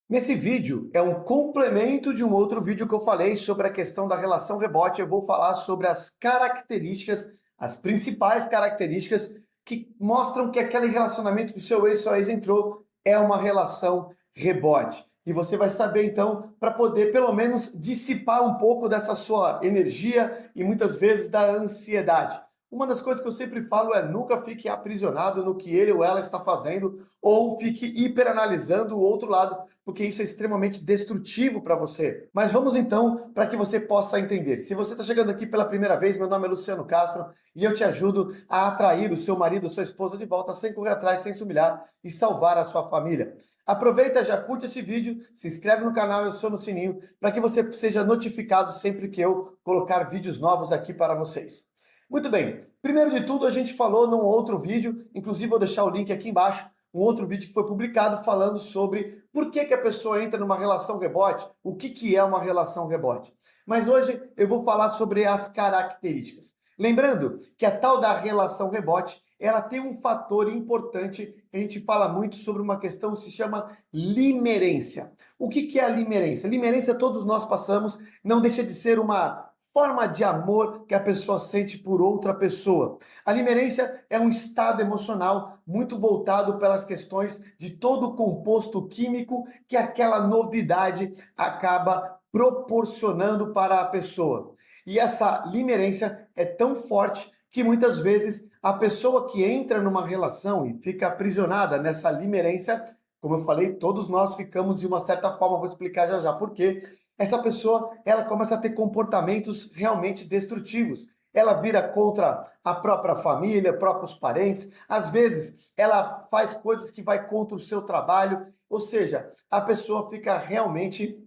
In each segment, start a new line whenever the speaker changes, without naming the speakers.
Nesse vídeo é um complemento de um outro vídeo que eu falei sobre a questão da relação rebote. Eu vou falar sobre as características, as principais características que mostram que aquele relacionamento que o seu ex, sua ex entrou é uma relação rebote. E você vai saber então para poder pelo menos dissipar um pouco dessa sua energia e muitas vezes da ansiedade. Uma das coisas que eu sempre falo é nunca fique aprisionado no que ele ou ela está fazendo ou fique hiperanalisando o outro lado, porque isso é extremamente destrutivo para você. Mas vamos então para que você possa entender. Se você está chegando aqui pela primeira vez, meu nome é Luciano Castro e eu te ajudo a atrair o seu marido, sua esposa de volta sem correr atrás, sem se humilhar e salvar a sua família. Aproveita, já curte esse vídeo, se inscreve no canal e aciona o sininho para que você seja notificado sempre que eu colocar vídeos novos aqui para vocês. Muito bem, primeiro de tudo a gente falou num outro vídeo, inclusive vou deixar o link aqui embaixo, um outro vídeo que foi publicado falando sobre por que a pessoa entra numa relação rebote, o que é uma relação rebote. Mas hoje eu vou falar sobre as características. Lembrando que a tal da relação rebote, ela tem um fator importante, que a gente fala muito sobre uma questão que se chama limerência. O que é a limerência? Limerência todos nós passamos, não deixa de ser uma forma de amor que a pessoa sente por outra pessoa. A limerência é um estado emocional muito voltado pelas questões de todo o composto químico que aquela novidade acaba proporcionando para a pessoa. E essa limerência é tão forte que muitas vezes a pessoa que entra numa relação e fica aprisionada nessa limerência, como eu falei, todos nós ficamos de uma certa forma, vou explicar já já por quê. Essa pessoa, ela começa a ter comportamentos realmente destrutivos. Ela vira contra a própria família, próprios parentes. Às vezes, ela faz coisas que vai contra o seu trabalho. Ou seja, a pessoa fica realmente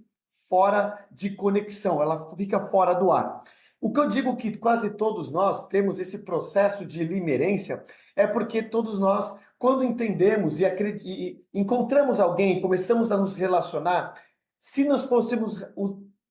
fora de conexão, ela fica fora do ar. O que eu digo que quase todos nós temos esse processo de limerência é porque todos nós, quando entendemos e encontramos alguém, começamos a nos relacionar, se nós fôssemos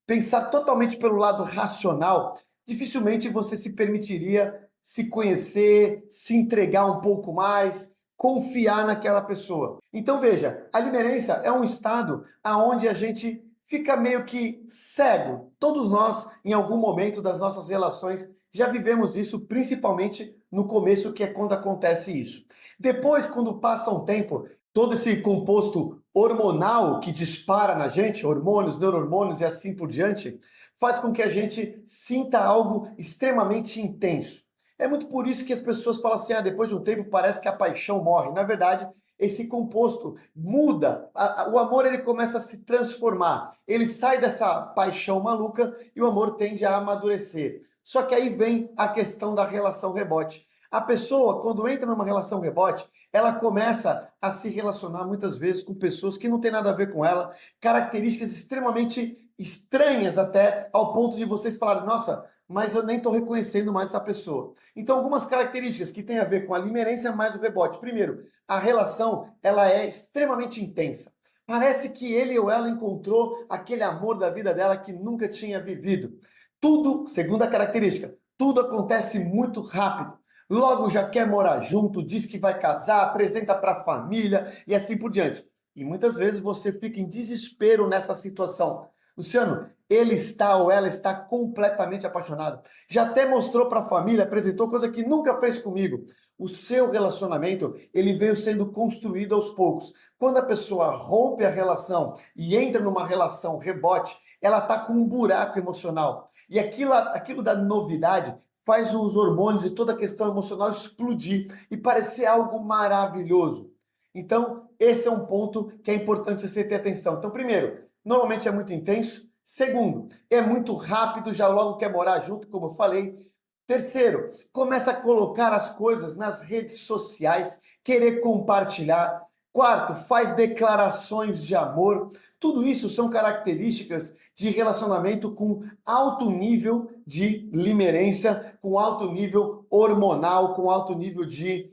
pensar totalmente pelo lado racional, dificilmente você se permitiria se conhecer, se entregar um pouco mais, confiar naquela pessoa. Então veja, a limerência é um estado aonde a gente fica meio que cego. Todos nós, em algum momento das nossas relações, já vivemos isso, principalmente no começo, que é quando acontece isso. Depois, quando passa um tempo, todo esse composto hormonal que dispara na gente, hormônios, neurohormônios e assim por diante, faz com que a gente sinta algo extremamente intenso. É muito por isso que as pessoas falam assim, depois de um tempo parece que a paixão morre. Na verdade, esse composto muda, o amor ele começa a se transformar, ele sai dessa paixão maluca e o amor tende a amadurecer. Só que aí vem a questão da relação rebote. A pessoa, quando entra numa relação rebote, ela começa a se relacionar muitas vezes com pessoas que não tem nada a ver com ela, características extremamente estranhas até, ao ponto de vocês falarem, nossa, mas eu nem estou reconhecendo mais essa pessoa. Então, algumas características que têm a ver com a limerência mais o rebote. Primeiro, a relação ela é extremamente intensa. Parece que ele ou ela encontrou aquele amor da vida dela que nunca tinha vivido. Tudo, segunda característica, tudo acontece muito rápido. Logo já quer morar junto, diz que vai casar, apresenta para a família e assim por diante. E muitas vezes você fica em desespero nessa situação. Luciano, ele está ou ela está completamente apaixonado. Já até mostrou para a família, apresentou coisa que nunca fez comigo. O seu relacionamento, ele veio sendo construído aos poucos. Quando a pessoa rompe a relação e entra numa relação rebote, ela está com um buraco emocional. E aquilo da novidade faz os hormônios e toda a questão emocional explodir e parecer algo maravilhoso. Então, esse é um ponto que é importante você ter atenção. Então, primeiro, normalmente é muito intenso. Segundo, é muito rápido, já logo quer morar junto, como eu falei. Terceiro, começa a colocar as coisas nas redes sociais, querer compartilhar. Quarto, faz declarações de amor. Tudo isso são características de relacionamento com alto nível de limerência, com alto nível hormonal, com alto nível de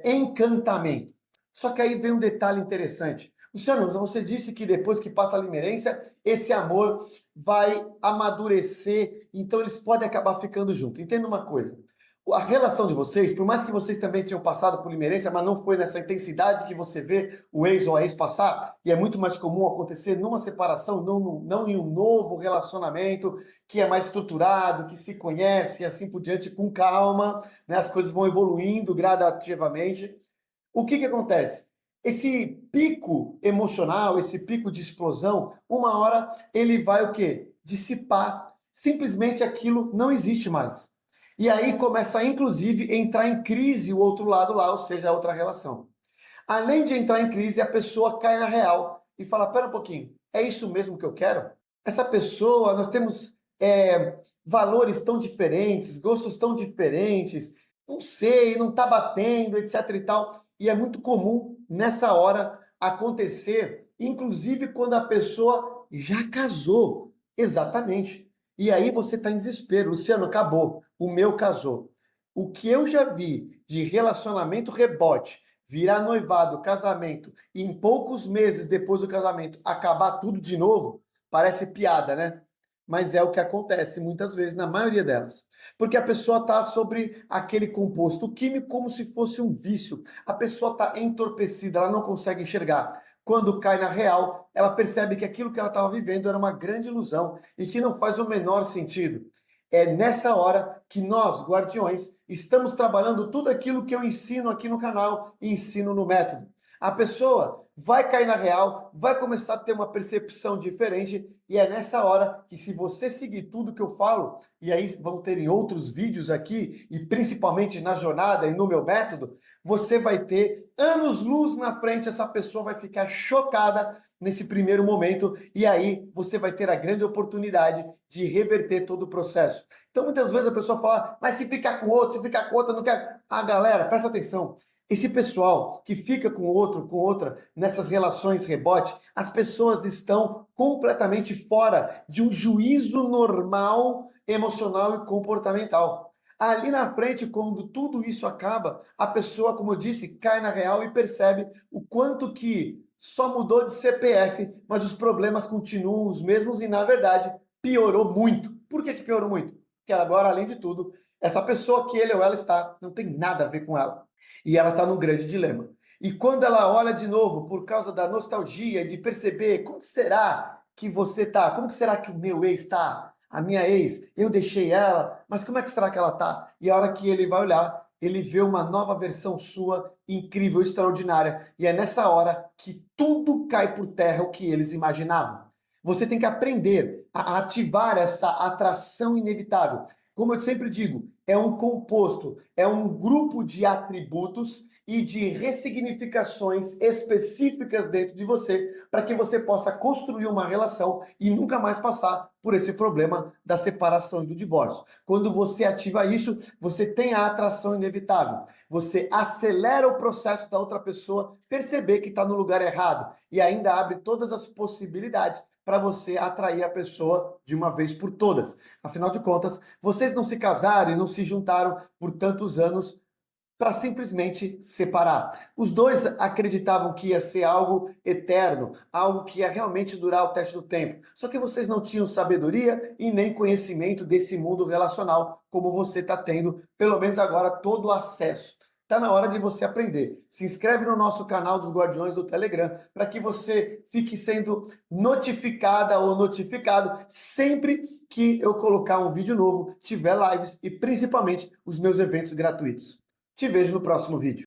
encantamento. Só que aí vem um detalhe interessante. Luciano, você disse que depois que passa a limerência, esse amor vai amadurecer, então eles podem acabar ficando juntos. Entenda uma coisa. A relação de vocês, por mais que vocês também tenham passado por limerência, mas não foi nessa intensidade que você vê o ex ou a ex passar, e é muito mais comum acontecer numa separação, não em um novo relacionamento, que é mais estruturado, que se conhece e assim por diante, com calma, né? As coisas vão evoluindo gradativamente. O que acontece? Esse pico emocional, esse pico de explosão, uma hora ele vai o quê? Dissipar. Simplesmente aquilo não existe mais. E aí começa, inclusive, a entrar em crise o outro lado lá, ou seja, a outra relação. Além de entrar em crise, a pessoa cai na real e fala, pera um pouquinho, é isso mesmo que eu quero? Essa pessoa, nós temos valores tão diferentes, gostos tão diferentes, não sei, não tá batendo, etc e tal. E é muito comum nessa hora acontecer, inclusive quando a pessoa já casou. Exatamente. E aí você está em desespero. Luciano, acabou. O meu casou. O que eu já vi de relacionamento rebote, virar noivado, casamento, e em poucos meses depois do casamento acabar tudo de novo, parece piada, né? Mas é o que acontece muitas vezes, na maioria delas. Porque a pessoa está sobre aquele composto químico como se fosse um vício. A pessoa está entorpecida, ela não consegue enxergar. Quando cai na real, ela percebe que aquilo que ela estava vivendo era uma grande ilusão e que não faz o menor sentido. É nessa hora que nós, guardiões, estamos trabalhando tudo aquilo que eu ensino aqui no canal e ensino no método. A pessoa vai cair na real, vai começar a ter uma percepção diferente, e é nessa hora que, se você seguir tudo que eu falo, e aí vão ter em outros vídeos aqui, e principalmente na jornada e no meu método, você vai ter anos-luz na frente, essa pessoa vai ficar chocada nesse primeiro momento, e aí você vai ter a grande oportunidade de reverter todo o processo. Então, muitas vezes a pessoa fala, mas se ficar com outro, se ficar com outra, não quero. Ah, galera, presta atenção. Esse pessoal que fica com outro, com outra, nessas relações rebote, as pessoas estão completamente fora de um juízo normal, emocional e comportamental. Ali na frente, quando tudo isso acaba, a pessoa, como eu disse, cai na real e percebe o quanto que só mudou de CPF, mas os problemas continuam os mesmos e, na verdade, piorou muito. Por que piorou muito? Porque agora, além de tudo, essa pessoa que ele ou ela está, não tem nada a ver com ela. E ela está num grande dilema. E quando ela olha de novo, por causa da nostalgia, de perceber como será que você está, como será que o meu ex está, a minha ex, eu deixei ela, mas como é que será que ela está? E a hora que ele vai olhar, ele vê uma nova versão sua, incrível, extraordinária. E é nessa hora que tudo cai por terra o que eles imaginavam. Você tem que aprender a ativar essa atração inevitável. Como eu sempre digo, é um composto, é um grupo de atributos e de ressignificações específicas dentro de você para que você possa construir uma relação e nunca mais passar por esse problema da separação e do divórcio. Quando você ativa isso, você tem a atração inevitável. Você acelera o processo da outra pessoa perceber que está no lugar errado e ainda abre todas as possibilidades para você atrair a pessoa de uma vez por todas. Afinal de contas, vocês não se casaram e não se juntaram por tantos anos para simplesmente separar. Os dois acreditavam que ia ser algo eterno, algo que ia realmente durar o teste do tempo. Só que vocês não tinham sabedoria e nem conhecimento desse mundo relacional como você está tendo, pelo menos agora, todo o acesso. Está na hora de você aprender. Se inscreve no nosso canal dos Guardiões do Telegram para que você fique sendo notificada ou notificado sempre que eu colocar um vídeo novo, tiver lives e principalmente os meus eventos gratuitos. Te vejo no próximo vídeo.